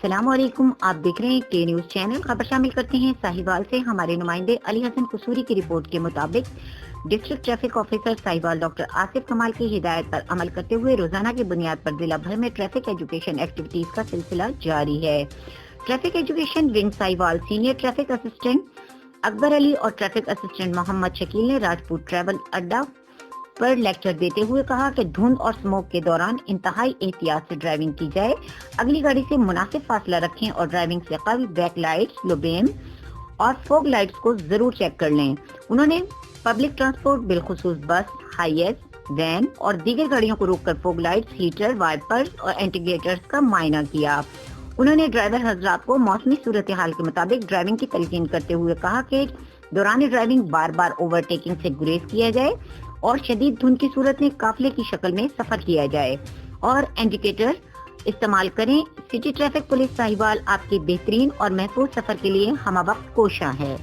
السلام علیکم، آپ دیکھ رہے ہیں کے نیوز چینل۔ خبر شامل کرتے ہیں ساہیوال سے۔ ہمارے نمائندے علی حسن قصوری کی رپورٹ کے مطابق district traffic officer Sahiwal doctor Asif Kamal کی ہدایت پر عمل کرتے ہوئے روزانہ کی بنیاد پر ضلع بھر میں ٹریفک ایجوکیشن ایکٹیویٹیز کا سلسلہ جاری ہے۔ Traffic education wing Sahiwal senior traffic assistant Akbar Ali اور ٹریفک اسسٹنٹ محمد شکیل نے راجپوت ٹریول اڈا پر لیکچر دیتے ہوئے کہا کہ دھند اور اسموک کے دوران انتہائی احتیاط سے ڈرائیونگ کی جائے، اگلی گاڑی سے مناسب فاصلہ رکھیں اور ڈرائیونگ سے قبل بیک لائٹس، لو بیم اور فوگ لائٹس کو ضرور چیک کر لیں۔ انہوں نے پبلک ٹرانسپورٹ بالخصوص بس، ہائیس، وین اور دیگر گاڑیوں کو روک کر فوگ لائٹس، ہیٹر، وائپرز اور انڈیکیٹرز کا معائنہ کیا۔ انہوں نے ڈرائیور حضرات کو موسمی صورتحال کے مطابق ڈرائیونگ کی تلقین کرتے ہوئے کہا کہ دوران ڈرائیونگ بار بار اوورٹیکنگ سے گریز کیا جائے اور شدید دھند کی صورت میں قافلے کی شکل میں سفر کیا جائے اور انڈیکیٹر استعمال کریں۔ سٹی ٹریفک پولیس ساہیوال آپ کے بہترین اور محفوظ سفر کے لیے ہمہ وقت کوشاں ہے۔